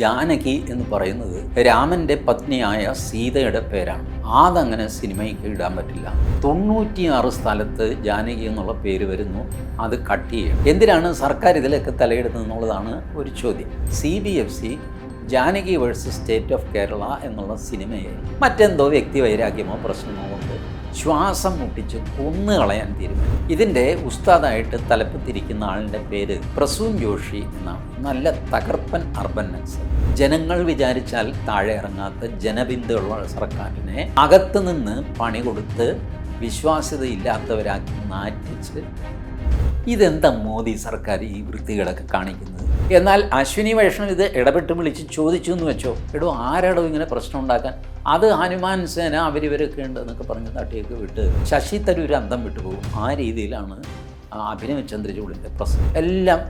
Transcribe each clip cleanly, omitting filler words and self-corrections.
ജാനകി എന്ന് പറയുന്നത് രാമൻ്റെ പത്നിയായ സീതയുടെ പേരാണ്. അതങ്ങനെ സിനിമയ്ക്ക് ഇടാൻ പറ്റില്ല. 96 സ്ഥലത്ത് ജാനകി എന്നുള്ള പേര് വരുന്നു. അത് കട്ട് ചെയ്യും. എന്തിനാണ് സർക്കാർ ഇതിലൊക്കെ തലയിടുന്നത് എന്നുള്ളതാണ് ഒരു ചോദ്യം. CBFC Janaki versus state of Kerala എന്നുള്ള സിനിമയെ മറ്റെന്തോ വ്യക്തി വൈരാഗ്യമോ പ്രശ്നമോ കൊണ്ട് ശ്വാസം മുട്ടിച്ച് കൊന്നുകളയാൻ തീരുമാനിച്ചു. ഇതിൻ്റെ ഉസ്താദായിട്ട് തലപ്പത്തിരിക്കുന്ന ആളിൻ്റെ പേര് പ്രസൂൻ ജോഷി എന്നാണ്. നല്ല തകർപ്പൻ അർബൻ നക്സൽ. ജനങ്ങൾ വിചാരിച്ചാൽ താഴെ ഇറങ്ങാത്ത ജനബിന്ദുള്ള സർക്കാരിനെ അകത്തുനിന്ന് പണി കൊടുത്ത് വിശ്വാസ്യതയില്ലാത്തവരാക്കി നാറ്റിച്ച് ഇതെന്താ മോദി സർക്കാർ ഈ വൃത്തികളൊക്കെ കാണിക്കുന്നത്? എന്നാൽ അശ്വിനി വൈഷ്ണവ് ഇത് ഇടപെട്ട് വിളിച്ച് ചോദിച്ചു എന്ന് വെച്ചോ, ആരാടോ ഇങ്ങനെ പ്രശ്നം ഉണ്ടാക്കാൻ, അത് ഹനുമാൻ സേന അവരിവരൊക്കെ ഉണ്ട് എന്നൊക്കെ പറഞ്ഞ് തട്ടിയൊക്കെ വിട്ട് ശശി തരൂർ അന്തം വിട്ടുപോകും. ആ രീതിയിലാണ് അഭിനവ് ചന്ദ്രചൂഡിൻ്റെ പ്രശ്നം. എല്ലാം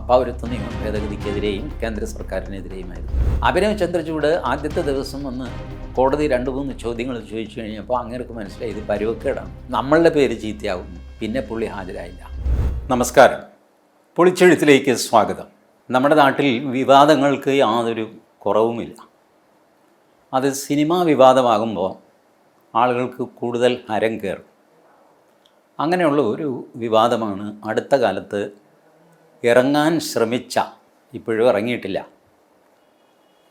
പൗരത്വ നിയമ ഭേദഗതിക്കെതിരെയും കേന്ദ്ര സർക്കാരിനെതിരെയുമായിരുന്നു. അഭിനവ് ചന്ദ്രചൂഡ് ആദ്യത്തെ ദിവസം വന്ന് കോടതി 2-3 ചോദ്യങ്ങൾ ചോദിച്ചു കഴിഞ്ഞപ്പോൾ അങ്ങനെയൊക്കെ മനസ്സിലായി ഇത് പരുവക്കേടാണ്, നമ്മളുടെ പേര് ചീത്തയാവും. പിന്നെ പുള്ളി ഹാജരായില്ല. നമസ്കാരം, പൊളിച്ചെഴുത്തിലേക്ക് സ്വാഗതം. നമ്മുടെ നാട്ടിൽ വിവാദങ്ങൾക്ക് യാതൊരു കുറവുമില്ല. അത് സിനിമാ വിവാദമാകുമ്പോൾ ആളുകൾക്ക് കൂടുതൽ ഹരം കയറും. അങ്ങനെയുള്ള ഒരു വിവാദമാണ് അടുത്ത കാലത്ത് ഇറങ്ങാൻ ശ്രമിച്ച, ഇപ്പോഴും ഇറങ്ങിയിട്ടില്ല,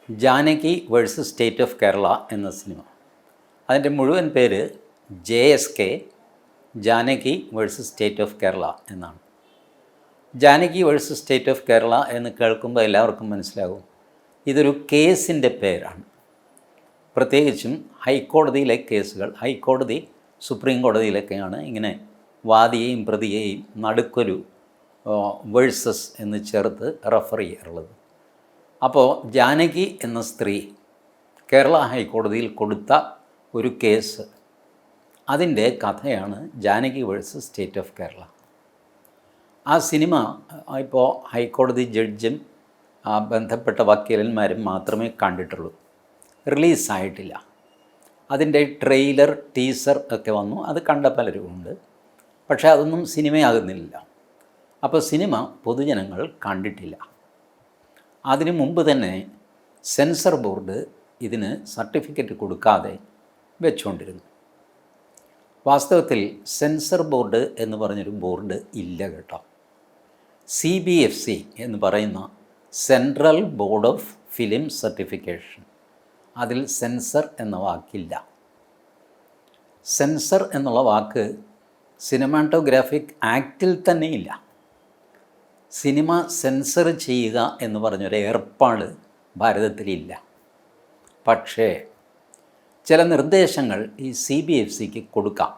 Janaki versus state of Kerala എന്ന സിനിമ. അതിൻ്റെ മുഴുവൻ പേര് JSK Janaki versus state of Kerala എന്നാണ്. Janaki versus state of Kerala എന്ന് കേൾക്കുമ്പോൾ എല്ലാവർക്കും മനസ്സിലാകും ഇതൊരു കേസിൻ്റെ പേരാണ്. പ്രത്യേകിച്ചും ഹൈക്കോടതിയിലെ കേസുകൾ, ഹൈക്കോടതി സുപ്രീം കോടതിയിലൊക്കെയാണ് ഇങ്ങനെ വാദിയെയും പ്രതിയെയും നടുക്കൊരു വേഴ്സസ് എന്ന് ചേർത്ത് റെഫർ ചെയ്യാറുള്ളത്. അപ്പോൾ ജാനകി എന്ന സ്ത്രീ കേരള ഹൈക്കോടതിയിൽ കൊടുത്ത ഒരു കേസ്, അതിൻ്റെ കഥയാണ് Janaki versus state of Kerala. ആ സിനിമ ഇപ്പോൾ ഹൈക്കോടതി ജഡ്ജും ബന്ധപ്പെട്ട വക്കീലന്മാരും മാത്രമേ കണ്ടിട്ടുള്ളൂ. റിലീസായിട്ടില്ല. അതിൻ്റെ ട്രെയിലർ, ടീസർ ഒക്കെ വന്നു. അത് കണ്ട പലരും ഉണ്ട്. പക്ഷേ അതൊന്നും സിനിമയാകുന്നില്ല. അപ്പോൾ സിനിമ പൊതുജനങ്ങൾ കണ്ടിട്ടില്ല. അതിനു മുമ്പ് തന്നെ സെൻസർ ബോർഡ് ഇതിന് സർട്ടിഫിക്കറ്റ് കൊടുക്കാതെ വെച്ചുകൊണ്ടിരുന്നു. വാസ്തവത്തിൽ സെൻസർ ബോർഡ് എന്ന് പറഞ്ഞൊരു ബോർഡ് ഇല്ല കേട്ടോ. CBFC എന്ന് പറയുന്ന central board of film certification, അതിൽ സെൻസർ എന്ന വാക്കില്ല. സെൻസർ എന്നുള്ള വാക്ക് സിനിമാറ്റോഗ്രാഫിക് ആക്റ്റിൽ തന്നെ ഇല്ല. സിനിമ സെൻസർ ചെയ്യുക എന്ന് പറഞ്ഞൊരു ഏർപ്പാട് ഭാരതത്തിലില്ല. പക്ഷേ ചില നിർദ്ദേശങ്ങൾ ഈ CBFCക്ക് കൊടുക്കാം.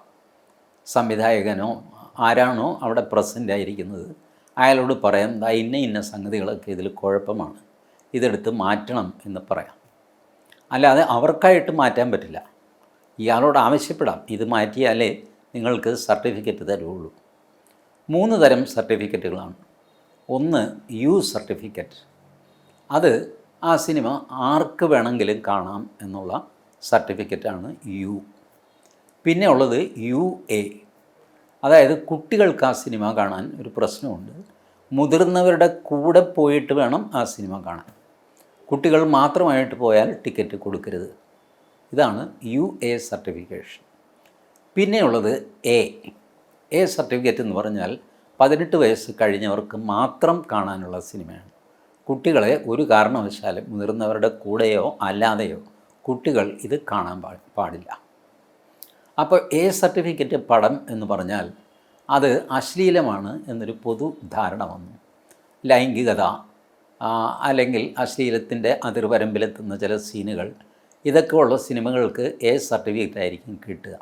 സംവിധായകനോ ആരാണോ അവിടെ പ്രസൻ്റ് ആയിരിക്കുന്നത് അയാളോട് പറയാം, ഇന്ന സംഗതികളൊക്കെ ഇതിൽ കുഴപ്പമാണ്, ഇതെടുത്ത് മാറ്റണം എന്ന് പറയാം. അല്ലാതെ അവർക്കായിട്ട് മാറ്റാൻ പറ്റില്ല. ഇയാളോട് ആവശ്യപ്പെടാം, ഇത് മാറ്റിയാലേ നിങ്ങൾക്ക് സർട്ടിഫിക്കറ്റ് തരുള്ളൂ. 3 തരം സർട്ടിഫിക്കറ്റുകളാണ്. ഒന്ന് U സർട്ടിഫിക്കറ്റ്, അത് ആ സിനിമ ആർക്ക് വേണമെങ്കിലും കാണാം എന്നുള്ള സർട്ടിഫിക്കറ്റാണ് U. പിന്നെ ഉള്ളത് UA, അതായത് കുട്ടികൾക്ക് ആ സിനിമ കാണാൻ ഒരു പ്രശ്നമുണ്ട്, മുതിർന്നവരുടെ കൂടെ പോയിട്ട് വേണം ആ സിനിമ കാണാൻ. കുട്ടികൾ മാത്രമായിട്ട് പോയാൽ ടിക്കറ്റ് കൊടുക്കരുത്. ഇതാണ് UA സർട്ടിഫിക്കേഷൻ. പിന്നെയുള്ളത് A സർട്ടിഫിക്കറ്റ് എന്ന് പറഞ്ഞാൽ 18 വയസ്സ് കഴിഞ്ഞവർക്ക് മാത്രം കാണാനുള്ള സിനിമയാണ്. കുട്ടികളെ ഒരു കാരണവശാലും മുതിർന്നവരുടെ കൂടെയോ അല്ലാതെയോ കുട്ടികൾ ഇത് കാണാൻ പാടില്ല. അപ്പോൾ A സർട്ടിഫിക്കറ്റ് പടം എന്ന് പറഞ്ഞാൽ അത് അശ്ലീലമാണ് എന്നൊരു പൊതു ധാരണ വന്നു. ലൈംഗികത അല്ലെങ്കിൽ അശ്ലീലത്തിൻ്റെ അതിർവരമ്പിലെത്തുന്ന ചില സീനുകൾ, ഇതൊക്കെ ഉള്ള സിനിമകൾക്ക് A സർട്ടിഫിക്കറ്റ് ആയിരിക്കും കിട്ടുക.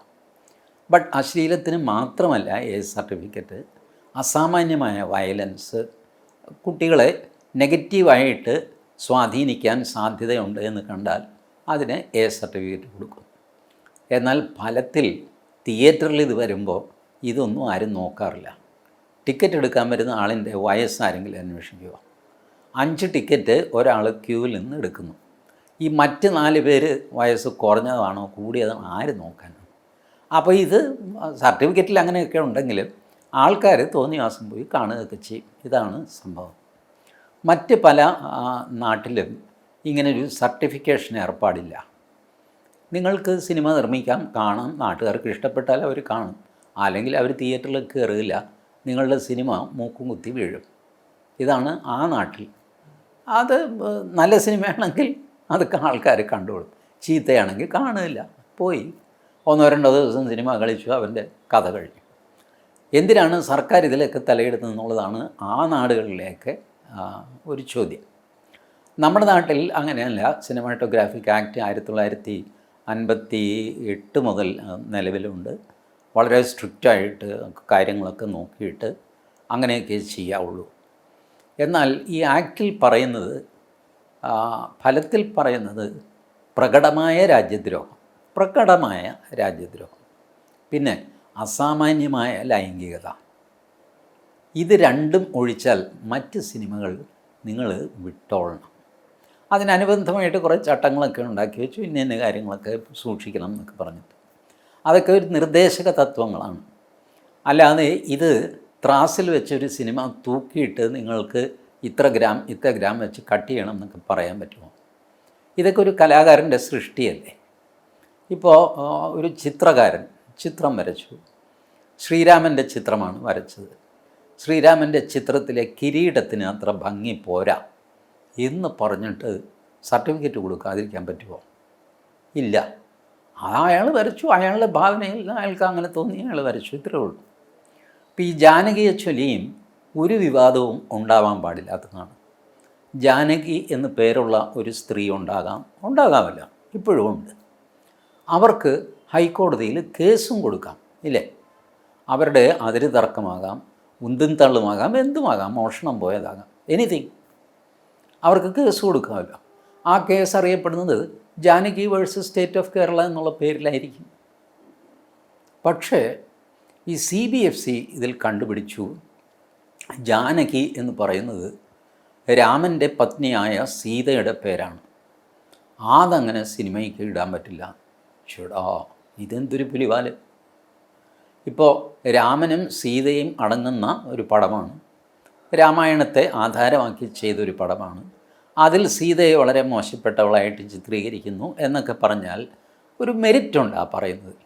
ബട്ട് അശ്ലീലത്തിന് മാത്രമല്ല A സർട്ടിഫിക്കറ്റ്. അസാമാന്യമായ വയലൻസ്, കുട്ടികളെ നെഗറ്റീവായിട്ട് സ്വാധീനിക്കാൻ സാധ്യതയുണ്ട് എന്ന് കണ്ടാൽ അതിന് A സർട്ടിഫിക്കറ്റ് കൊടുക്കും. എന്നാൽ ഫലത്തിൽ തിയേറ്ററിൽ ഇത് വരുമ്പോൾ ഇതൊന്നും ആരും നോക്കാറില്ല. ടിക്കറ്റ് എടുക്കാൻ വരുന്ന ആളിൻ്റെ വയസ്സാരെങ്കിലും അന്വേഷിക്കുക. 5 ടിക്കറ്റ് ഒരാൾ ക്യൂവിൽ നിന്ന് എടുക്കുന്നു. ഈ മറ്റ് 4 പേര് വയസ്സ് കുറഞ്ഞതാണോ കൂടിയതാണോ ആര് നോക്കാനാണ്? അപ്പോൾ ഇത് സർട്ടിഫിക്കറ്റിൽ അങ്ങനെയൊക്കെ ഉണ്ടെങ്കിലും ആൾക്കാർ തോന്നിവാസം പോയി കാണുകയൊക്കെ ചെയ്യും. ഇതാണ് സംഭവം. മറ്റ് പല നാട്ടിലും ഇങ്ങനൊരു സർട്ടിഫിക്കേഷൻ ഏർപ്പാടില്ല. നിങ്ങൾക്ക് സിനിമ നിർമ്മിക്കാം, കാണാം, നാട്ടുകാർക്ക് ഇഷ്ടപ്പെട്ടാൽ അവർ കാണും, അല്ലെങ്കിൽ അവർ തിയേറ്ററിൽ കയറില്ല, നിങ്ങളുടെ സിനിമ മൂക്കും കുത്തി വീഴും. ഇതാണ് ആ നാട്ടിൽ. അത് നല്ല സിനിമയാണെങ്കിൽ അത് ആൾക്കാർ കണ്ടോളും, ചീത്തയാണെങ്കിൽ കാണില്ല, പോയി 1-2 ദിവസം സിനിമ കളിച്ചു, അവൻ്റെ കഥ കഴിഞ്ഞു. എന്തിനാണ് സർക്കാർ ഇതിലൊക്കെ തലയിടുന്നതെന്നുള്ളതാണ് ആ നാടുകളിലേക്ക് ഒരു ചോദ്യം. നമ്മുടെ നാട്ടിൽ അങ്ങനെയല്ല. സിനിമാറ്റോഗ്രാഫിക് ആക്ട് 1958 മുതൽ നിലവിലുണ്ട്. വളരെ സ്ട്രിക്റ്റായിട്ട് കാര്യങ്ങളൊക്കെ നോക്കിയിട്ട് അങ്ങനെയൊക്കെ ചെയ്യാവുള്ളൂ. എന്നാൽ ഈ ആക്റ്റിൽ പറയുന്നത്, ഫലത്തിൽ പറയുന്നത് പ്രകടമായ രാജ്യദ്രോഹം, പിന്നെ അസാമാന്യമായ ലൈംഗികത. ഇത് രണ്ടും ഒഴിച്ചാൽ മറ്റ് സിനിമകൾ നിങ്ങൾ വിട്ടോളണം. അതിനനുബന്ധമായിട്ട് കുറേ ചട്ടങ്ങളൊക്കെ ഉണ്ടാക്കി വെച്ചു, ഇന്ന കാര്യങ്ങളൊക്കെ സൂക്ഷിക്കണം എന്നൊക്കെ പറഞ്ഞിട്ട്. അതൊക്കെ ഒരു നിർദ്ദേശക തത്വങ്ങളാണ്. അല്ലാതെ ഇത് ത്രാസിൽ വെച്ചൊരു സിനിമ തൂക്കിയിട്ട് നിങ്ങൾക്ക് ഇത്ര ഗ്രാം വെച്ച് കട്ട് ചെയ്യണം എന്നൊക്കെ പറയാൻ പറ്റുമോ? ഇതൊക്കെ ഒരു കലാകാരൻ്റെ സൃഷ്ടിയല്ലേ. ഇപ്പോൾ ഒരു ചിത്രകാരൻ ചിത്രം വരച്ചു, ശ്രീരാമൻ്റെ ചിത്രമാണ് വരച്ചത്. ശ്രീരാമൻ്റെ ചിത്രത്തിലെ കിരീടത്തിന് അത്ര ഭംഗി പോരാ എന്ന് പറഞ്ഞിട്ട് സർട്ടിഫിക്കറ്റ് കൊടുക്കാതിരിക്കാൻ പറ്റുമോ? ഇല്ല. അയാൾ വരച്ചു, അയാളുടെ ഭാവനയിൽ അയാൾക്ക് അങ്ങനെ തോന്നി, അയാൾ വരച്ചു, ഇത്രയേ ഉള്ളൂ. ഇപ്പോൾ ഈ ജാനകിയെ ചൊല്ലിയും ഒരു വിവാദവും ഉണ്ടാവാൻ പാടില്ലാത്തതാണ്. ജാനകി എന്ന് പേരുള്ള ഒരു സ്ത്രീ ഉണ്ടാകാമല്ല, ഇപ്പോഴും ഉണ്ട്. അവർക്ക് ഹൈക്കോടതിയിൽ കേസും കൊടുക്കാം, ഇല്ലേ? അവരുടെ അതിര് തർക്കമാകാം, ഉന്തും തള്ളുമാകാം, എന്തുമാകാം, മോഷണം പോയതാകാം, എനിത്തിങ്. അവർക്ക് കേസ് കൊടുക്കാമല്ലോ. ആ കേസ് അറിയപ്പെടുന്നത് Janaki versus state of Kerala എന്നുള്ള പേരിലായിരിക്കും. പക്ഷേ ഈ CBFC ഇതിൽ കണ്ടുപിടിച്ചു, ജാനകി എന്ന് പറയുന്നത് രാമൻ്റെ പത്നിയായ സീതയുടെ പേരാണ്. അതങ്ങനെ സിനിമയ്ക്ക് ഇടാൻ പറ്റില്ല. ചേടാ, ഇതെന്തൊരു പുലിവാല്! ഇപ്പോൾ രാമനും സീതയും അടങ്ങുന്ന ഒരു പടമാണ്, രാമായണത്തെ ആധാരമാക്കി ചെയ്തൊരു പടമാണ്. അതിൽ സീതയെ വളരെ മോശപ്പെട്ടവളായിട്ട് ചിത്രീകരിക്കുന്നു എന്നൊക്കെ പറഞ്ഞാൽ ഒരു മെരിറ്റുണ്ട് ആ പറയുന്നത്.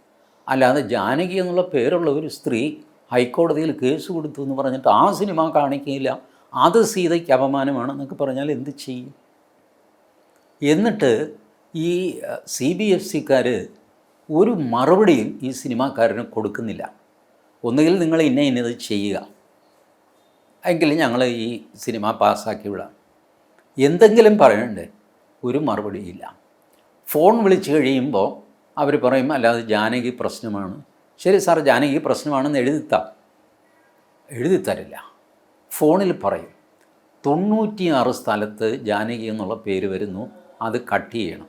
അല്ലാതെ ജാനകി എന്നുള്ള പേരുള്ള ഒരു സ്ത്രീ ഹൈക്കോടതിയിൽ കേസ് കൊടുത്തു എന്ന് പറഞ്ഞിട്ട് ആ സിനിമ കാണിക്കില്ല, അത് സീതയ്ക്ക് അപമാനമാണെന്നൊക്കെ പറഞ്ഞാൽ എന്ത് ചെയ്യും? എന്നിട്ട് ഈ CBFCക്കാർ ഒരു മറുപടിയും ഈ സിനിമാക്കാരന് കൊടുക്കുന്നില്ല. ഒന്നുകിൽ നിങ്ങൾ ഇന്നത് ചെയ്യുക, എങ്കിൽ ഞങ്ങൾ ഈ സിനിമ പാസ്സാക്കി വിടാം, എന്തെങ്കിലും പറയണ്ടേ? ഒരു മറുപടിയില്ല. ഫോൺ വിളിച്ച് കഴിയുമ്പോൾ അവർ പറയും, അല്ലാതെ ജാനകി പ്രശ്നമാണ്. ശരി സാർ, ജാനകി പ്രശ്നമാണെന്ന് എഴുതിത്തരില്ല. ഫോണിൽ പറയും 96 സ്ഥലത്ത് ജാനകി എന്നുള്ള പേര് വരുന്നു, അത് കട്ട് ചെയ്യണം.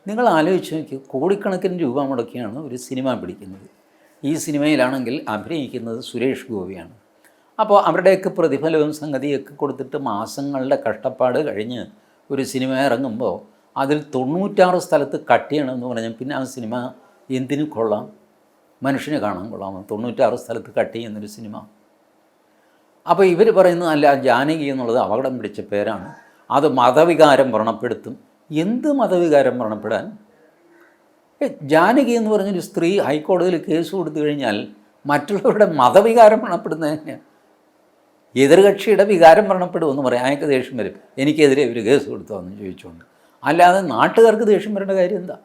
നിങ്ങൾ ആലോചിച്ച് നോക്കി, കോടിക്കണക്കിന് രൂപ മുടക്കിയാണ് ഒരു സിനിമ പിടിക്കുന്നത്. ഈ സിനിമയിലാണെങ്കിൽ അഭിനയിക്കുന്നത് സുരേഷ് ഗോപിയാണ്. അപ്പോൾ അവരുടെയൊക്കെ പ്രതിഫലവും സംഗതിയൊക്കെ കൊടുത്തിട്ട് മാസങ്ങളുടെ കഷ്ടപ്പാട് കഴിഞ്ഞ് ഒരു സിനിമ ഇറങ്ങുമ്പോൾ അതിൽ 96 സ്ഥലത്ത് കട്ട് ചെയ്യണമെന്ന് പറഞ്ഞാൽ പിന്നെ ആ സിനിമ എന്തിനു കൊള്ളാം? മനുഷ്യന് കാണാൻ കൊള്ളാമോ 96 സ്ഥലത്ത് കട്ട് ചെയ്യുന്നൊരു സിനിമ? അപ്പോൾ ഇവർ പറയുന്നത്, അല്ല, ജാനകി എന്നുള്ളത് അപകടം പിടിച്ച പേരാണ്, അത് മതവികാരം വ്രണപ്പെടുത്തും. എന്ത് മതവികാരം വ്രണപ്പെടാൻ? ജാനകി എന്ന് പറഞ്ഞൊരു സ്ത്രീ ഹൈക്കോടതിയിൽ കേസ് കൊടുത്തു കഴിഞ്ഞാൽ മറ്റുള്ളവരുടെ മതവികാരം വ്രണപ്പെടുന്നതിന് എതിർകക്ഷിയുടെ വികാരം വ്രണപ്പെടുമെന്ന് പറയാം. അയാൾക്ക് ദേഷ്യം വരും, എനിക്കെതിരെ ഒരു കേസ് കൊടുത്തോ എന്ന് ചോദിച്ചുകൊണ്ട്. അല്ലാതെ നാട്ടുകാർക്ക് ദേഷ്യം വരേണ്ട കാര്യം എന്താ?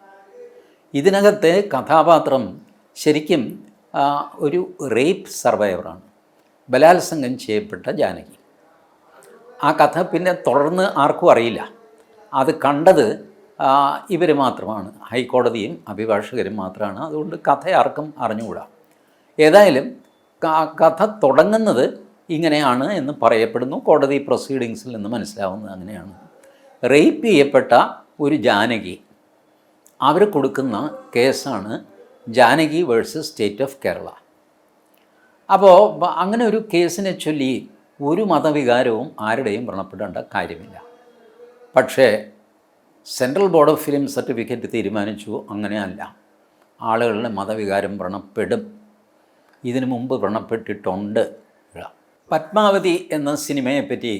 ഇതിനകത്തെ കഥാപാത്രം ശരിക്കും ഒരു റേപ്പ് സർവൈവറാണ്, ബലാത്സംഗം ചെയ്യപ്പെട്ട ജാനകി. ആ കഥ പിന്നെ തുടർന്ന് ആർക്കും അറിയില്ല. അത് കണ്ടത് ഇവർ മാത്രമാണ്, ഹൈക്കോടതിയും അഭിഭാഷകരും മാത്രമാണ്. അതുകൊണ്ട് കഥ ആർക്കും അറിഞ്ഞുകൂടാ. ഏതായാലും കഥ തുടങ്ങുന്നത് ഇങ്ങനെയാണ് എന്ന് പറയപ്പെടുന്നു. കോടതി പ്രൊസീഡിങ്സിൽ നിന്ന് മനസ്സിലാവുന്നത് അങ്ങനെയാണ്. റേപ്പ് ചെയ്യപ്പെട്ട ഒരു ജാനകി, അവർ കൊടുക്കുന്ന കേസാണ് Janaki versus state of Kerala. അപ്പോൾ അങ്ങനെ ഒരു കേസിനെ ചൊല്ലി ഒരു മതവികാരവും ആരുടെയും വ്രണപ്പെടേണ്ട കാര്യമില്ല. പക്ഷേ central board of film certificate തീരുമാനിച്ചു, അങ്ങനെയല്ല, ആളുകളുടെ മതവികാരം വ്രണപ്പെടും. ഇതിനു മുമ്പ് വ്രണപ്പെട്ടിട്ടുണ്ട്. പത്മാവതി എന്ന സിനിമയെപ്പറ്റി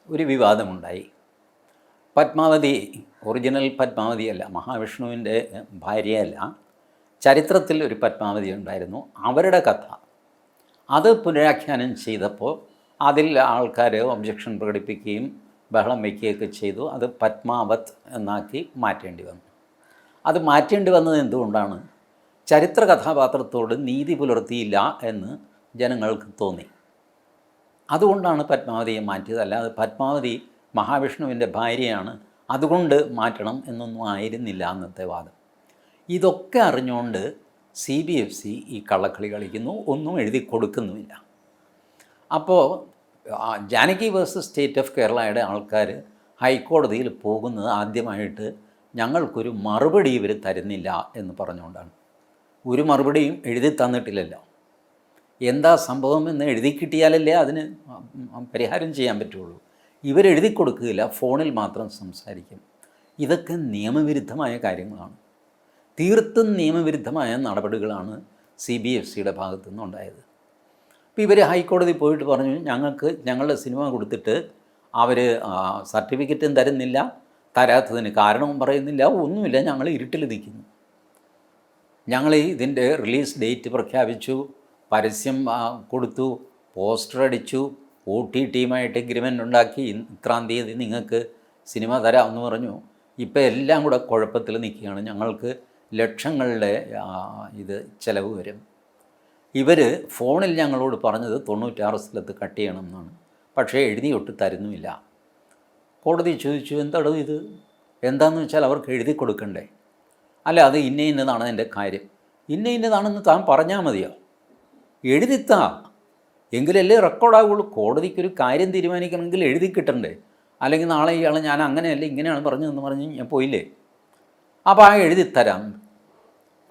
ഒരു വിവാദമുണ്ടായി. പത്മാവതി ഒറിജിനൽ പത്മാവതിയല്ല, മഹാവിഷ്ണുവിൻ്റെ ഭാര്യയല്ല, ചരിത്രത്തിൽ ഒരു പത്മാവതി ഉണ്ടായിരുന്നു. അവരുടെ കഥ അത് പുനരാഖ്യാനം ചെയ്തപ്പോൾ അതിൽ ആൾക്കാർ ഒബ്ജക്ഷൻ പ്രകടിപ്പിക്കുകയും ബഹളം വയ്ക്കുകയൊക്കെ ചെയ്തു. അത് പത്മാവത് എന്നാക്കി മാറ്റേണ്ടി വന്നു. അത് മാറ്റേണ്ടി വന്നത് എന്തുകൊണ്ടാണ്? ചരിത്ര കഥാപാത്രത്തോട് നീതി പുലർത്തിയില്ല എന്ന് ജനങ്ങൾക്ക് തോന്നി. അതുകൊണ്ടാണ് പത്മാവതിയെ മാറ്റിയത്. അല്ലാതെ പത്മാവതി മഹാവിഷ്ണുവിൻ്റെ ഭാര്യയാണ്, അതുകൊണ്ട് മാറ്റണം ആയിരുന്നില്ല അന്നത്തെ വാദം. ഇതൊക്കെ അറിഞ്ഞുകൊണ്ട് CBFC ഈ കള്ളക്കളി കളിക്കുന്നു, ഒന്നും എഴുതി കൊടുക്കുന്നുമില്ല. അപ്പോൾ ജാനകി വേഴ്സസ് സ്റ്റേറ്റ് ഓഫ് കേരളയുടെ ആൾക്കാർ ഹൈക്കോടതിയിൽ പോകുന്നത് ആദ്യമായിട്ട് ഞങ്ങൾക്കൊരു മറുപടി ഇവർ തരുന്നില്ല എന്ന് പറഞ്ഞുകൊണ്ടാണ്. ഒരു മറുപടിയും എഴുതി തന്നിട്ടില്ലല്ലോ. എന്താ സംഭവം എന്ന് എഴുതി കിട്ടിയാലല്ലേ അതിന് പരിഹാരം ചെയ്യാൻ പറ്റുള്ളൂ. ഇവരെഴുതി കൊടുക്കുകയില്ല, ഫോണിൽ മാത്രം സംസാരിക്കും. ഇതൊക്കെ നിയമവിരുദ്ധമായ കാര്യങ്ങളാണ്. തീർത്തും നിയമവിരുദ്ധമായ നടപടികളാണ് CBFCയുടെ ഭാഗത്തു നിന്നുണ്ടായത്. ഇപ്പോൾ ഇവർ ഹൈക്കോടതി പോയിട്ട് പറഞ്ഞു, ഞങ്ങളുടെ സിനിമ കൊടുത്തിട്ട് അവർ സർട്ടിഫിക്കറ്റും തരുന്നില്ല, തരാത്തതിന് കാരണവും പറയുന്നില്ല, ഒന്നുമില്ല, ഞങ്ങൾ ഇരുട്ടിൽ നിൽക്കുന്നു. ഞങ്ങൾ ഇതിൻ്റെ റിലീസ് ഡേറ്റ് പ്രഖ്യാപിച്ചു, പരസ്യം കൊടുത്തു, പോസ്റ്റർ അടിച്ചു, OTTയുമായിട്ട് എഗ്രിമെൻ്റ് ഉണ്ടാക്കി, ഇത്രാം തീയതി നിങ്ങൾക്ക് സിനിമ തരാമെന്ന് പറഞ്ഞു. ഇപ്പോൾ എല്ലാം കൂടെ കുഴപ്പത്തിൽ നിൽക്കുകയാണ്. ഞങ്ങൾക്ക് ലക്ഷങ്ങളുടെ ഇത് ചിലവ് വരും. ഇവർ ഫോണിൽ ഞങ്ങളോട് പറഞ്ഞത് 96 സ്ഥലത്ത് കട്ട് ചെയ്യണം എന്നാണ്, പക്ഷേ എഴുതിയൊട്ട് തരുന്നുമില്ല. കോടതി ചോദിച്ചു, എന്താണോ ഇത്, എന്താണെന്ന് വെച്ചാൽ അവർക്ക് എഴുതി കൊടുക്കണ്ടേ? അല്ല, അത് ഇന്നതാണ് എൻ്റെ കാര്യം. ഇന്നതാണെന്ന് താൻ പറഞ്ഞാൽ മതിയോ? എഴുതിത്താ, എങ്കിലല്ലേ റെക്കോർഡാവുള്ളൂ. കോടതിക്കൊരു കാര്യം തീരുമാനിക്കണമെങ്കിൽ എഴുതി കിട്ടണ്ടേ? അല്ലെങ്കിൽ നാളെ ഇയാൾ ഞാൻ അങ്ങനെയല്ല ഇങ്ങനെയാണ് പറഞ്ഞതെന്ന് പറഞ്ഞ് ഞാൻ പോയില്ലേ? അപ്പോൾ എഴുതിത്തരാം.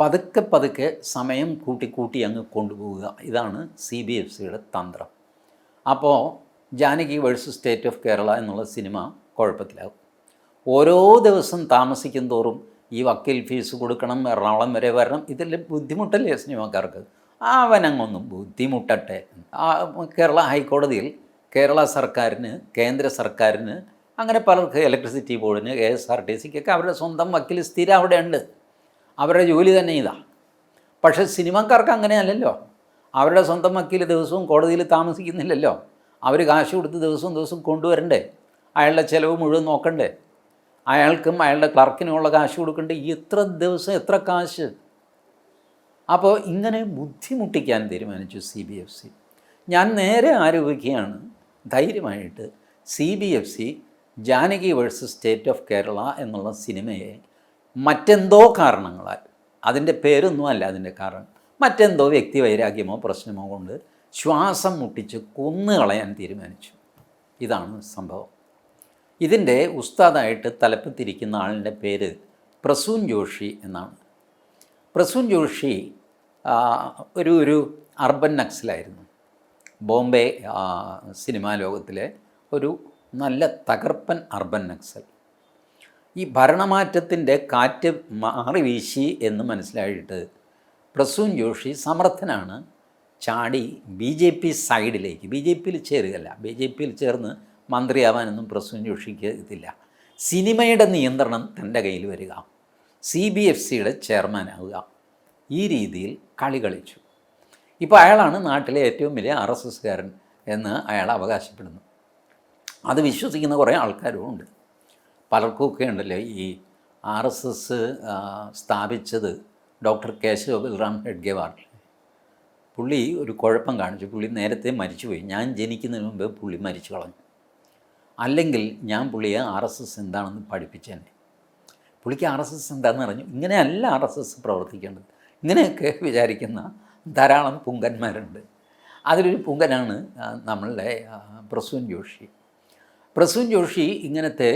പതുക്കെ സമയം കൂട്ടി അങ്ങ് കൊണ്ടുപോവുക. ഇതാണ് CBFCയുടെ തന്ത്രം. അപ്പോൾ Janaki versus state of Kerala എന്നുള്ള സിനിമ കുഴപ്പത്തിലാകും. ഓരോ ദിവസം താമസിക്കും തോറും ഈ വക്കീൽ ഫീസ് കൊടുക്കണം, എറണാകുളം വരെ വരണം. ഇതെല്ലാം ബുദ്ധിമുട്ടല്ലേ സിനിമാക്കാർക്ക്? അവനങ്ങൊന്നും ബുദ്ധിമുട്ടട്ടെ. കേരള ഹൈക്കോടതിയിൽ കേരള സർക്കാരിന്, കേന്ദ്ര സർക്കാരിന്, അങ്ങനെ പലർക്ക്, ഇലക്ട്രിസിറ്റി ബോർഡിന്, KSRTCക്കൊക്കെ അവരുടെ സ്വന്തം വക്കീൽ സ്ഥിരം അവിടെ ഉണ്ട്. അവരുടെ ജോലി തന്നെ ഇതാ. പക്ഷേ സിനിമാക്കാർക്ക് അങ്ങനെയല്ലല്ലോ. അവരുടെ സ്വന്തം വക്കീൽ ദിവസവും കോടതിയിൽ താമസിക്കുന്നില്ലല്ലോ. അവർ കാശ് കൊടുത്ത് ദിവസവും കൊണ്ടുവരണ്ടേ? അയാളുടെ ചിലവ് മുഴുവൻ നോക്കണ്ടേ? അയാൾക്കും അയാളുടെ ക്ലർക്കിനുമുള്ള കാശ് കൊടുക്കണ്ടേ? എത്ര ദിവസം, എത്ര കാശ്? അപ്പോൾ ഇങ്ങനെ ബുദ്ധിമുട്ടിക്കാൻ തീരുമാനിച്ചു CBFC. ഞാൻ നേരെ ആരോപിക്കുകയാണ്, ധൈര്യമായിട്ട് CBFC Janaki versus state of Kerala എന്നുള്ള സിനിമയെ മറ്റെന്തോ കാരണങ്ങളാൽ, അതിൻ്റെ പേരൊന്നുമല്ല അതിൻ്റെ കാരണം, മറ്റെന്തോ വ്യക്തി വൈരാഗ്യമോ പ്രശ്നമോ കൊണ്ട് ശ്വാസം മുട്ടിച്ച് കൊന്നുകളയാൻ തീരുമാനിച്ചു. ഇതാണ് സംഭവം. ഇതിൻ്റെ ഉസ്താദായിട്ട് തലപ്പത്തിരിക്കുന്ന ആളിൻ്റെ പേര് പ്രസൂൻ ജോഷി എന്നാണ്. പ്രസൂൻ ജോഷി ഒരു അർബൻ നക്സലായിരുന്നു. ബോംബെ സിനിമാ ലോകത്തിലെ ഒരു നല്ല തകർപ്പൻ അർബൻ നക്സൽ. ഈ ഭരണമാറ്റത്തിൻ്റെ കാറ്റ് മാറി വീശി എന്ന് മനസ്സിലായിട്ട് പ്രസൂൻ ജോഷി സമർത്ഥനാണ്, ചാടി BJP സൈഡിലേക്ക്, BJPയിൽ ചേരുകയല്ല, BJPയിൽ ചേർന്ന് മന്ത്രിയാവാനൊന്നും പ്രസൂൻ ജോഷിക്ക് ഇതില്ല. സിനിമയുടെ നിയന്ത്രണം തൻ്റെ കയ്യിൽ വരിക, CBFCയുടെ ചെയർമാനാവുക, ഈ രീതിയിൽ കളി കളിച്ചു. ഇപ്പോൾ അയാളാണ് നാട്ടിലെ ഏറ്റവും വലിയ RSSകാരൻ എന്ന് അയാൾ അവകാശപ്പെടുന്നു. അത് വിശ്വസിക്കുന്ന കുറേ ആൾക്കാരും ഉണ്ട്. പലർക്കുമൊക്കെ ഉണ്ടല്ലോ ഈ RSS സ്ഥാപിച്ചത് ഡോക്ടർ കേശവ ബൽറാം ഹെഡ്ഗേവാർ. പുള്ളി ഒരു കുഴപ്പം കാണിച്ചു. പുള്ളി നേരത്തെ മരിച്ചുപോയി. ഞാൻ ജനിക്കുന്നതിന് മുമ്പ് പുള്ളി മരിച്ചു കളഞ്ഞു. അല്ലെങ്കിൽ ഞാൻ പുള്ളിയെ RSS എന്താണെന്ന് പഠിപ്പിച്ചേനെ. പുള്ളിക്ക് RSS എന്താണെന്ന് അറിഞ്ഞു. ഇങ്ങനെയല്ല RSS പ്രവർത്തിക്കേണ്ടത്. ഇങ്ങനെയൊക്കെ വിചാരിക്കുന്ന ധാരാളം പുങ്കന്മാരുണ്ട്. അതിലൊരു പുങ്കനാണ് നമ്മളുടെ പ്രസൂൻ ജോഷി. പ്രസൂൻ ജോഷി ഇങ്ങനത്തെ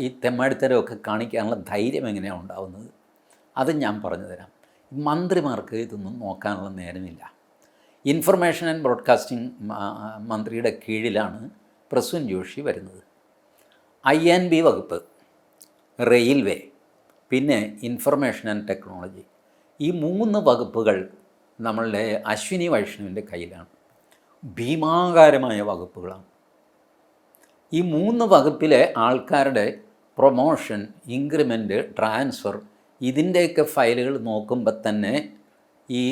ഈ തെമ്മാടിത്തരമൊക്കെ കാണിക്കാനുള്ള ധൈര്യം എങ്ങനെയാണ് ഉണ്ടാവുന്നത്? അത് ഞാൻ പറഞ്ഞു തരാം. മന്ത്രിമാർക്ക് ഇതൊന്നും നോക്കാനുള്ള നേരമില്ല. ഇൻഫർമേഷൻ ആൻഡ് ബ്രോഡ്കാസ്റ്റിംഗ് മന്ത്രിയുടെ കീഴിലാണ് പ്രസൂൻ ജോഷി വരുന്നത്. INB വകുപ്പ്, റെയിൽവേ, പിന്നെ ഇൻഫർമേഷൻ ആൻഡ് ടെക്നോളജി, ഈ 3 വകുപ്പുകൾ നമ്മളുടെ അശ്വിനി വൈഷ്ണവിൻ്റെ കയ്യിലാണ്. ഭീമാകാരമായ വകുപ്പുകളാണ്. ഈ 3 വകുപ്പിലെ ആൾക്കാരുടെ പ്രൊമോഷൻ, ഇൻക്രിമെൻറ്റ്, ട്രാൻസ്ഫർ ഇതിൻ്റെയൊക്കെ ഫയലുകൾ നോക്കുമ്പോൾ തന്നെ ഈ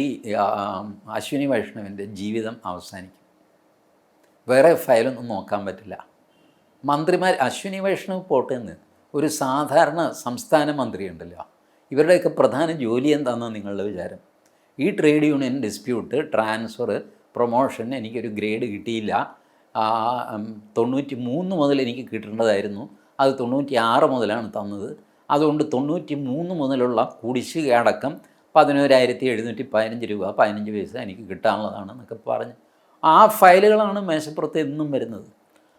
അശ്വിനി വൈഷ്ണവിൻ്റെ ജീവിതം അവസാനിക്കും. വേറെ ഫയലൊന്നും നോക്കാൻ പറ്റില്ല. മന്ത്രിമാർ അശ്വിനി വൈഷ്ണവ് പോട്ടെന്ന് ഒരു സാധാരണ സംസ്ഥാന മന്ത്രി ഉണ്ടല്ലോ, ഇവരുടെയൊക്കെ പ്രധാന ജോലി എന്താണെന്ന് നിങ്ങളുടെ വിചാരം? ഈ trade union dispute, transfer, promotion, എനിക്കൊരു ഗ്രേഡ് കിട്ടിയില്ല, 93 മുതൽ എനിക്ക് കിട്ടേണ്ടതായിരുന്നു, അത് 96 മുതലാണ് തന്നത്, അതുകൊണ്ട് 93 മുതലുള്ള കുടിശ്ശിക അടക്കം 11,715 രൂപ 15 പൈസ എനിക്ക് കിട്ടാനുള്ളതാണെന്നൊക്കെ പറഞ്ഞ് ആ ഫയലുകളാണ് മേശപ്പുറത്ത് എന്നും വരുന്നത്.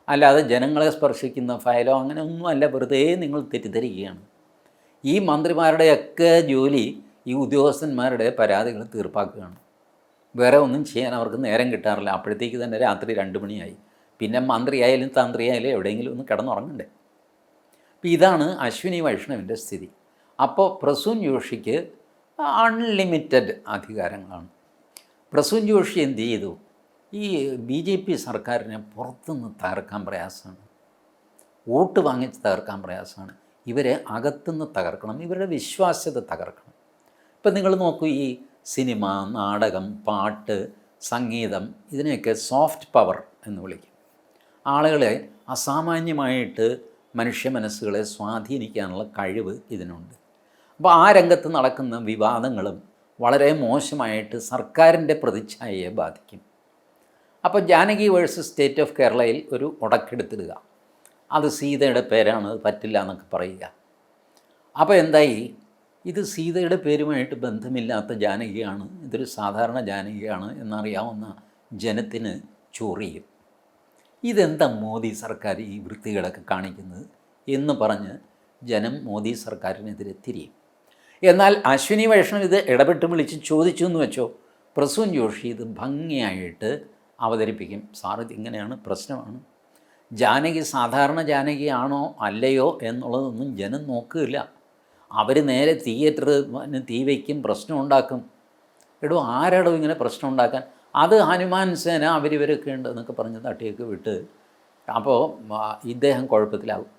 അല്ലാതെ ജനങ്ങളെ സ്പർശിക്കുന്ന ഫയലോ അങ്ങനെ ഒന്നുമല്ല. വെറുതെ നിങ്ങൾ തെറ്റിദ്ധരിക്കുകയാണ്. ഈ മന്ത്രിമാരുടെയൊക്കെ ജോലി ഈ ഉദ്യോഗസ്ഥന്മാരുടെ പരാതികൾ തീർപ്പാക്കുകയാണ്. വേറെ ഒന്നും ചെയ്യാൻ അവർക്ക് നേരം കിട്ടാറില്ല. അപ്പോഴത്തേക്ക് തന്നെ രാത്രി 2 മണിയായി. പിന്നെ മന്ത്രിയായാലും തന്ത്രിയായാലും എവിടെയെങ്കിലും ഒന്ന് കിടന്നുറങ്ങണ്ടേ. അപ്പോൾ ഇതാണ് അശ്വിനി വൈഷ്ണവിൻ്റെ സ്ഥിതി. അപ്പോൾ പ്രസൂൻ ജോഷിക്ക് അൺലിമിറ്റഡ് അധികാരങ്ങളാണ്. പ്രസൂൻ ജോഷി എന്ത് ചെയ്തു? ഈ BJP സർക്കാരിനെ പുറത്തുനിന്ന് തകർക്കാൻ പ്രയാസമാണ്, വോട്ട് വാങ്ങിച്ച് തകർക്കാൻ പ്രയാസമാണ്. ഇവരെ അകത്തുനിന്ന് തകർക്കണം, ഇവരുടെ വിശ്വാസ്യത തകർക്കണം. ഇപ്പം നിങ്ങൾ നോക്കൂ, ഈ സിനിമ, നാടകം, പാട്ട്, സംഗീതം ഇതിനെയൊക്കെ സോഫ്റ്റ് പവർ എന്ന് വിളിക്കും. ആളുകളെ അസാമാന്യമായിട്ട് മനുഷ്യ മനസ്സുകളെ സ്വാധീനിക്കാനുള്ള കഴിവ് ഇതിനുണ്ട്. അപ്പോൾ ആ രംഗത്ത് നടക്കുന്ന വിവാദങ്ങളും വളരെ മോശമായിട്ട് സർക്കാരിൻ്റെ പ്രതിച്ഛായയെ ബാധിക്കും. അപ്പോൾ ജാനകി വേഴ്സസ് സ്റ്റേറ്റ് ഓഫ് കേരളയിൽ ഒരു ഉടക്കെടുത്തിടുക, അത് സീതയുടെ പേരാണ്, അത് പറ്റില്ല എന്നൊക്കെ പറയുക. അപ്പോൾ എന്തായി? ഇത് സീതയുടെ പേരുമായിട്ട് ബന്ധമില്ലാത്ത ജാനകിയാണ്, ഇതൊരു സാധാരണ ജാനകിയാണ് എന്നറിയാവുന്ന ജനത്തിന് ചൊറിയും. ഇതെന്താ മോദി സർക്കാർ ഈ വൃത്തികളൊക്കെ കാണിക്കുന്നത് എന്ന് പറഞ്ഞ് ജനം മോദി സർക്കാരിനെതിരെ തിരിയും. എന്നാൽ അശ്വിനി വൈഷ്ണവ് ഇത് ഇടപെട്ട് വിളിച്ച് ചോദിച്ചു എന്ന് വെച്ചോ, പ്രസൂൻ ജോഷി ഇത് ഭംഗിയായിട്ട് അവതരിപ്പിക്കും. സാർ ഇതിങ്ങനെയാണ്, പ്രശ്നമാണ്, ജാനകി സാധാരണ ജാനകിയാണോ അല്ലയോ എന്നുള്ളതൊന്നും ജനം നോക്കില്ല. അവർ നേരെ തിയേറ്ററിന് തീ വയ്ക്കും, പ്രശ്നം ഉണ്ടാക്കും. എടോ ആരാടോ ഇങ്ങനെ പ്രശ്നം ഉണ്ടാക്കാൻ? അത് ഹനുമാൻ സേന അവരിവരൊക്കെ ഉണ്ട് എന്നൊക്കെ പറഞ്ഞ് തട്ടിയൊക്കെ വിട്ട് അപ്പോൾ ഇദ്ദേഹം കുഴപ്പത്തിലാവും.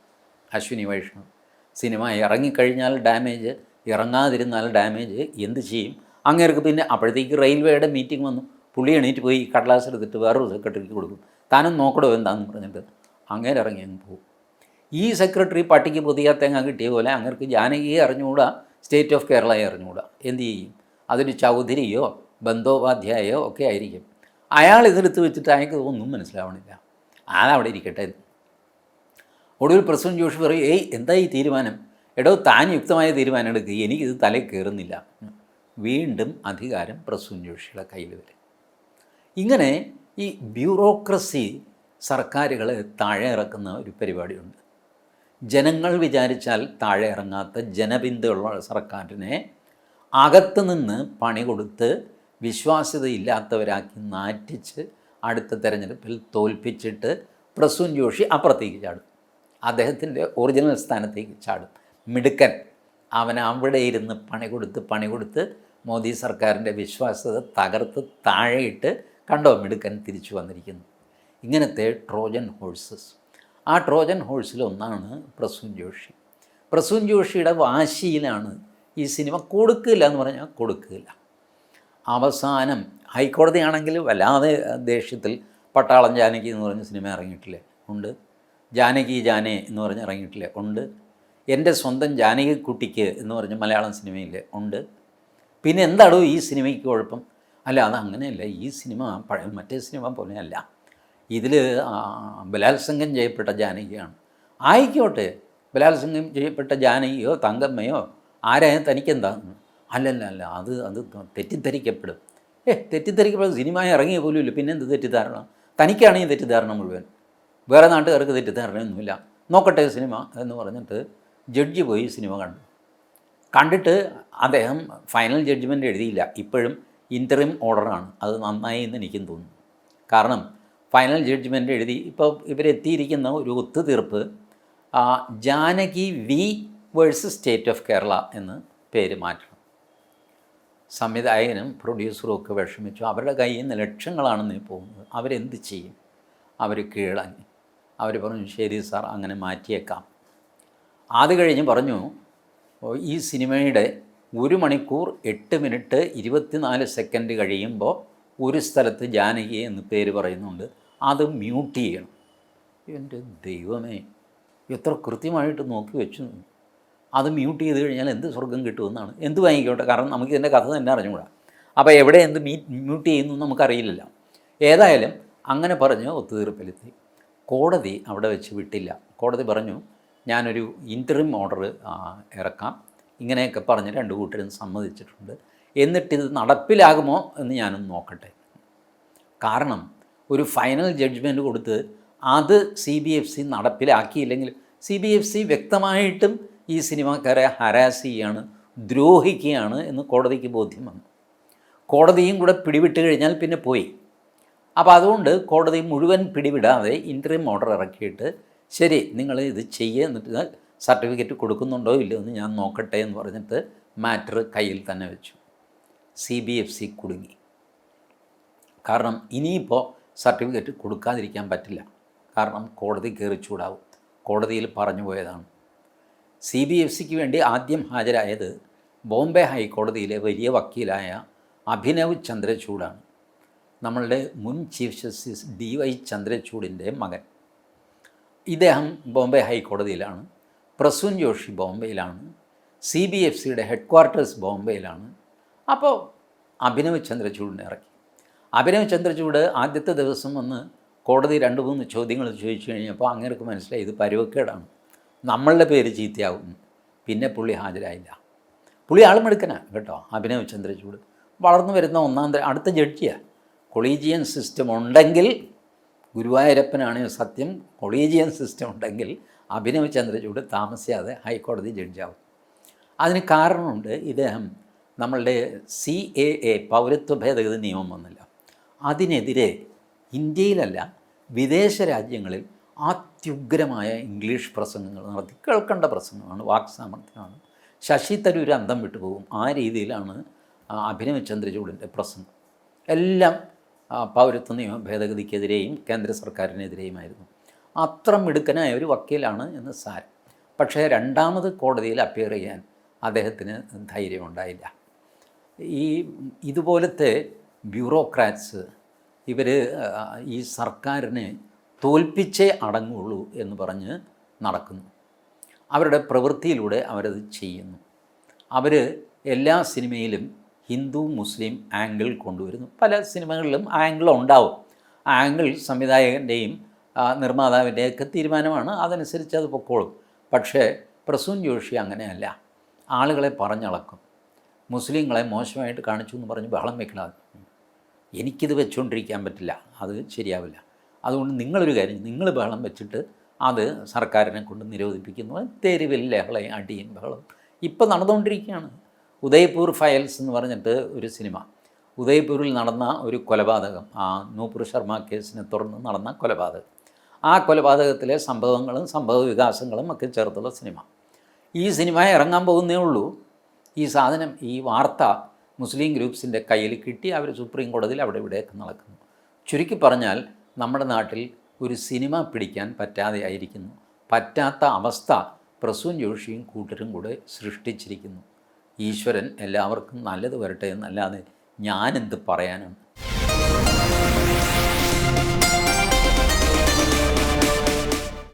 അശ്വിനി വൈഷ്ണവ് സിനിമ ഇറങ്ങിക്കഴിഞ്ഞാൽ ഡാമേജ്, ഇറങ്ങാതിരുന്നാൽ ഡാമേജ്, എന്ത് ചെയ്യും? അങ്ങേർക്ക് പിന്നെ അപ്പോഴത്തേക്ക് റെയിൽവേയുടെ മീറ്റിംഗ് വന്നു, പുള്ളി എണീറ്റ് പോയി കടലാസ് എടുത്തിട്ട് വേറൊരു സെക്രട്ടറിക്ക് കൊടുക്കും, താനും നോക്കടോ എന്താണെന്ന് പറഞ്ഞിട്ട് അങ്ങേര് ഇറങ്ങി അങ്ങ് പോകും. ഈ സെക്രട്ടറി പട്ടിക്ക് പുതിയ തേങ്ങ കിട്ടിയ പോലെ അങ്ങേർക്ക് ജാനകിയെ അറിഞ്ഞുകൂടാ, സ്റ്റേറ്റ് ഓഫ് കേരളയെ അറിഞ്ഞുകൂടാ. എന്ത് ചെയ്യും? അതൊരു ചൗധരിയോ ബന്ദോപാധ്യായോ ഒക്കെ ആയിരിക്കും. അയാൾ ഇതെടുത്ത് വെച്ചിട്ട് അയാൾക്ക് ഒന്നും മനസ്സിലാവണില്ല, അതവിടെ ഇരിക്കട്ടെ. ഒടുവിൽ പ്രസൂൻ ജോഷി പറയും, ഏയ് എന്താ ഈ തീരുമാനം? എടോ താൻ യുക്തമായ തീരുമാനം എടുക്കുക, എനിക്കിത് തലയിൽ കയറുന്നില്ല. വീണ്ടും അധികാരം പ്രസൂൻ ജോഷിയുടെ കയ്യിൽ വരും. ഇങ്ങനെ ഈ ബ്യൂറോക്രസി സർക്കാരുകളെ താഴെ ഇറക്കുന്ന ഒരു പരിപാടിയുണ്ട്. ജനങ്ങൾ വിചാരിച്ചാൽ താഴെ ഇറങ്ങാത്ത ജനപിന്തുണയുള്ള സർക്കാരിനെ അകത്ത് നിന്ന് പണി കൊടുത്ത് വിശ്വാസ്യതയില്ലാത്തവരാക്കി നാറ്റിച്ച് അടുത്ത തെരഞ്ഞെടുപ്പിൽ തോൽപ്പിച്ചിട്ട് പ്രസൂൻ ജോഷി അപ്പുറത്തേക്ക് ചാടും, അദ്ദേഹത്തിൻ്റെ ഒറിജിനൽ സ്ഥാനത്തേക്ക് ചാടും. മിടുക്കൻ, അവൻ അവിടെ ഇരുന്ന് പണി കൊടുത്ത് മോദി സർക്കാരിൻ്റെ വിശ്വാസ്യത തകർത്ത് താഴെയിട്ട് കണ്ടോ മിടുക്കൻ തിരിച്ചു വന്നിരിക്കുന്നു. ഇങ്ങനത്തെ ട്രോജൻ ഹോഴ്സസ്. ആ ട്രോജൻ ഹോഴ്സിലൊന്നാണ് പ്രസൂൻ ജോഷി. പ്രസൂൻ ജോഷിയുടെ വാശിയിലാണ് ഈ സിനിമ കൊടുക്കില്ല എന്ന് പറഞ്ഞാൽ കൊടുക്കില്ല. അവസാനം ഹൈക്കോടതിയാണെങ്കിൽ വല്ലാതെ ദേഷ്യത്തിൽ പട്ടാളം ജാനകി എന്ന് പറഞ്ഞ സിനിമ ഇറങ്ങിയിട്ടില്ലേ? ഉണ്ട്. ജാനകി ജാനേ എന്ന് പറഞ്ഞ് ഇറങ്ങിയിട്ടില്ലേ? ഉണ്ട്. എൻ്റെ സ്വന്തം ജാനകി കുട്ടിക്ക് എന്ന് പറഞ്ഞ് മലയാളം സിനിമയില്ലേ? ഉണ്ട്. പിന്നെ എന്താണോ ഈ സിനിമയ്ക്ക് കുഴപ്പം? അല്ല, അതങ്ങനെയല്ല, ഈ സിനിമ മറ്റേ സിനിമ പോലെയല്ല, ഇതിൽ ബലാത്സംഗം ചെയ്യപ്പെട്ട ജാനകിയാണ്. ആയിക്കോട്ടെ, ബലാത്സംഗം ചെയ്യപ്പെട്ട ജാനകിയോ തങ്കമ്മയോ ആരായാലും തനിക്കെന്താന്ന്? അല്ല, അത് തെറ്റിദ്ധരിക്കപ്പെടും. തെറ്റിദ്ധരിക്കപ്പെടും. സിനിമ ഇറങ്ങിയ പോലും ഇല്ല, പിന്നെ എന്ത് തെറ്റിദ്ധാരണ? തനിക്കാണ് ഈ തെറ്റിദ്ധാരണ മുഴുവൻ, വേറെ നാട്ടുകാർക്ക് തെറ്റിദ്ധാരണയൊന്നുമില്ല. നോക്കട്ടെ സിനിമ എന്ന് പറഞ്ഞിട്ട് ജഡ്ജി പോയി സിനിമ കണ്ടിട്ട് അദ്ദേഹം ഫൈനൽ ജഡ്ജ്മെൻറ്റ് എഴുതിയില്ല. ഇപ്പോഴും ഇൻ്ററിം ഓർഡറാണ്. അത് നന്നായി എന്ന് എനിക്കും തോന്നുന്നു. കാരണം ഫൈനൽ ജഡ്ജ്മെൻറ്റ് എഴുതി ഇപ്പോൾ ഇവരെത്തിയിരിക്കുന്ന ഒരു ഒത്തുതീർപ്പ് Janaki V versus state of Kerala എന്ന് പേര് മാറ്റണം. സംവിധായകനും പ്രൊഡ്യൂസറും ഒക്കെ വിഷമിച്ചു. അവരുടെ കയ്യിൽ നിന്ന് ലക്ഷങ്ങളാണെന്ന് പോകുന്നത്. അവരെന്ത് ചെയ്യും? അവർ കീഴടങ്ങി. അവർ പറഞ്ഞു, ശരി സാർ, അങ്ങനെ മാറ്റിയേക്കാം. അത് കഴിഞ്ഞ് പറഞ്ഞു, ഈ സിനിമയുടെ 1 മണിക്കൂർ 8 മിനിറ്റ് 24 സെക്കൻഡ് കഴിയുമ്പോൾ ഒരു സ്ഥലത്ത് ജാനകി എന്ന് പേര് പറയുന്നുണ്ട്, അത് മ്യൂട്ട് ചെയ്യണം. എൻ്റെ ദൈവമേ, എത്ര കൃത്യമായിട്ട് നോക്കി വെച്ചു. അത് മ്യൂട്ട് ചെയ്ത് കഴിഞ്ഞാൽ എന്ത് സ്വർഗം കിട്ടുമെന്നാണ്. എന്ത് വാങ്ങിക്കോട്ടെ, കാരണം നമുക്ക് ഇതിൻ്റെ കഥ തന്നെ അറിഞ്ഞുകൂടാ. അപ്പോൾ എവിടെ എന്ത് മ്യൂട്ട് ചെയ്യുന്നു നമുക്കറിയില്ലല്ലോ. ഏതായാലും അങ്ങനെ പറഞ്ഞ് ഒത്തുതീർപ്പിലെത്തി. കോടതി അവിടെ വെച്ച് വിട്ടില്ല. കോടതി പറഞ്ഞു, ഞാനൊരു ഇൻറ്ററിം ഓർഡർ ഇറക്കാം, ഇങ്ങനെയൊക്കെ പറഞ്ഞ് 2 കൂട്ടരും സമ്മതിച്ചിട്ടുണ്ട്, എന്നിട്ടിത് നടപ്പിലാകുമോ എന്ന് ഞാനൊന്ന് നോക്കട്ടെ. കാരണം ഒരു ഫൈനൽ ജഡ്ജ്മെൻറ്റ് കൊടുത്ത് അത് CBFC നടപ്പിലാക്കിയില്ലെങ്കിൽ CBFC വ്യക്തമായിട്ടും ഈ സിനിമാക്കാരെ ഹരാസ് ചെയ്യുകയാണ്, ദ്രോഹിക്കുകയാണ് എന്ന് കോടതിക്ക് ബോധ്യം വന്നു. കോടതിയും കൂടെ പിടിവിട്ട് കഴിഞ്ഞാൽ പിന്നെ പോയി. അപ്പോൾ അതുകൊണ്ട് കോടതി മുഴുവൻ പിടിവിടാതെ ഇൻറ്ററിം ഓർഡർ ഇറക്കിയിട്ട്, ശരി നിങ്ങൾ ഇത് ചെയ്യുക, എന്നിട്ട് സർട്ടിഫിക്കറ്റ് കൊടുക്കുന്നുണ്ടോ ഇല്ലയോ എന്ന് ഞാൻ നോക്കട്ടെ എന്ന് പറഞ്ഞിട്ട് മാറ്റർ കയ്യിൽ തന്നെ വെച്ചു. CBFC കുടുങ്ങി. കാരണം ഇനിയിപ്പോൾ സർട്ടിഫിക്കറ്റ് കൊടുക്കാതിരിക്കാൻ പറ്റില്ല. കാരണം കോടതി കയറി ചൂടാവും. കോടതിയിൽ പറഞ്ഞു പോയതാണ്. CBFCക്ക് വേണ്ടി ആദ്യം ഹാജരായത് ബോംബെ ഹൈക്കോടതിയിലെ വലിയ വക്കീലായ അഭിനവ് ചന്ദ്രചൂഡാണ്. നമ്മളുടെ മുൻ ചീഫ് ജസ്റ്റിസ് DY ചന്ദ്രചൂഡിൻ്റെ മകൻ. ഇദ്ദേഹം ബോംബെ ഹൈക്കോടതിയിലാണ്. പ്രസൂൻ ജോഷി ബോംബെയിലാണ്. CBFCയുടെ ഹെഡ്ക്വാർട്ടേഴ്സ് ബോംബെയിലാണ്. അപ്പോൾ അഭിനവ് ചന്ദ്രചൂഡിനെ ഇറക്കി. അഭിനവ് ചന്ദ്രചൂഡ് ആദ്യത്തെ ദിവസം വന്ന് കോടതി 2-3 ചോദ്യങ്ങൾ ചോദിച്ചു കഴിഞ്ഞപ്പോൾ അങ്ങേർക്ക് മനസ്സിലായി ഇത് പരുവക്കേടാണ്, നമ്മളുടെ പേര് ചീത്തയാവും. പിന്നെ പുള്ളി ഹാജരായില്ല. പുള്ളി ആളുമെടുക്കനാണ് കേട്ടോ. അഭിനവ് ചന്ദ്രചൂഡ് വളർന്നു വരുന്ന അടുത്ത ജഡ്ജിയാണ്. കൊളീജിയൻ സിസ്റ്റം ഉണ്ടെങ്കിൽ, ഗുരുവായൂരപ്പനാണ് സത്യം, കൊളീജിയൻ സിസ്റ്റം ഉണ്ടെങ്കിൽ അഭിനവ് ചന്ദ്രചൂഡ് താമസിയാതെ ഹൈക്കോടതി ജഡ്ജാവും. അതിന് കാരണമുണ്ട്. ഇദ്ദേഹം നമ്മളുടെ CAA പൗരത്വ ഭേദഗതി നിയമം വന്നില്ല, അതിനെതിരെ ഇന്ത്യയിലല്ല വിദേശ രാജ്യങ്ങളിൽ അത്യുഗ്രമായ ഇംഗ്ലീഷ് പ്രസംഗങ്ങൾ നടത്തി. കേൾക്കേണ്ട പ്രസംഗമാണ്, വാക്സാമർത്ഥ്യമാണ്. ശശി തരൂർ അന്തം വിട്ടുപോകും. ആ രീതിയിലാണ് അഭിനവ് ചന്ദ്രചൂഡിൻ്റെ പ്രസംഗം. എല്ലാം പൗരത്വ നിയമ ഭേദഗതിക്കെതിരെയും കേന്ദ്ര സർക്കാരിനെതിരെയുമായിരുന്നു. അത്ര മിടുക്കനായ ഒരു വക്കീലാണ് എന്ന് സാരം. പക്ഷേ 2ാമത് കോടതിയിൽ അപ്പിയർ ചെയ്യാൻ അദ്ദേഹത്തിന് ധൈര്യമുണ്ടായില്ല. ഇതുപോലത്തെ ബ്യൂറോക്രാറ്റ്സ് ഇവർ ഈ സർക്കാരിനെ തോൽപ്പിച്ചേ അടങ്ങുള്ളൂ എന്ന് പറഞ്ഞ് നടക്കുന്നു. അവരുടെ പ്രവൃത്തിയിലൂടെ അവരത് ചെയ്യുന്നു. അവർ എല്ലാ സിനിമയിലും ഹിന്ദു മുസ്ലിം ആംഗിൾ കൊണ്ടുവരുന്നു. പല സിനിമകളിലും ആംഗിൾ ഉണ്ടാവും. ആംഗിൾ സംവിധായകൻ്റെയും നിർമ്മാതാവിൻ്റെയൊക്കെ തീരുമാനമാണ്, അതനുസരിച്ച് അത് പൊക്കോളും. പക്ഷേ പ്രസൂൻ ജോഷി അങ്ങനെയല്ല. ആളുകളെ പറഞ്ഞളക്കും. മുസ്ലിങ്ങളെ മോശമായിട്ട് കാണിച്ചു എന്ന് പറഞ്ഞ് ബഹളം വെക്കണം. എനിക്കിത് വെച്ചുകൊണ്ടിരിക്കാൻ പറ്റില്ല, അത് ശരിയാവില്ല. അതുകൊണ്ട് നിങ്ങളൊരു കാര്യം, നിങ്ങൾ ബഹളം വെച്ചിട്ട് അത് സർക്കാരിനെ കൊണ്ട് നിരോധിപ്പിക്കുന്നു. തെരുവിൽ ലഹളയും അടിയും ബഹളം ഇപ്പം നടന്നുകൊണ്ടിരിക്കുകയാണ്. ഉദയ്പൂർ ഫയൽസ് എന്ന് പറഞ്ഞിട്ട് ഒരു സിനിമ, ഉദയ്പൂരിൽ നടന്ന ഒരു കൊലപാതകം, നൂപുർ ശർമ്മ കേസിനെ തുടർന്ന് നടന്ന കൊലപാതകം, ആ കൊലപാതകത്തിലെ സംഭവങ്ങളും സംഭവ വികാസങ്ങളും ഒക്കെ ചേർത്തുള്ള സിനിമ. ഈ സിനിമ ഇറങ്ങാൻ പോകുന്നേ ഉള്ളൂ. ഈ സാധനം, ഈ വാർത്ത മുസ്ലിം ഗ്രൂപ്പ്സിൻ്റെ കയ്യിൽ കിട്ടി. അവർ സുപ്രീം കോടതിയിൽ അവിടെ ഇവിടെയൊക്കെ നടക്കുന്നു. ചുരുക്കി പറഞ്ഞാൽ നമ്മുടെ നാട്ടിൽ ഒരു സിനിമ പിടിക്കാൻ പറ്റാതെ ആയിരിക്കുന്നു. പറ്റാത്ത അവസ്ഥ പ്രസൂൻ ജോഷിയും കൂട്ടരും കൂടെ സൃഷ്ടിച്ചിരിക്കുന്നു. ഈശ്വരൻ എല്ലാവർക്കും നല്ലത് വരട്ടെ എന്നല്ലാതെ ഞാനെന്ത് പറയാനാണ്.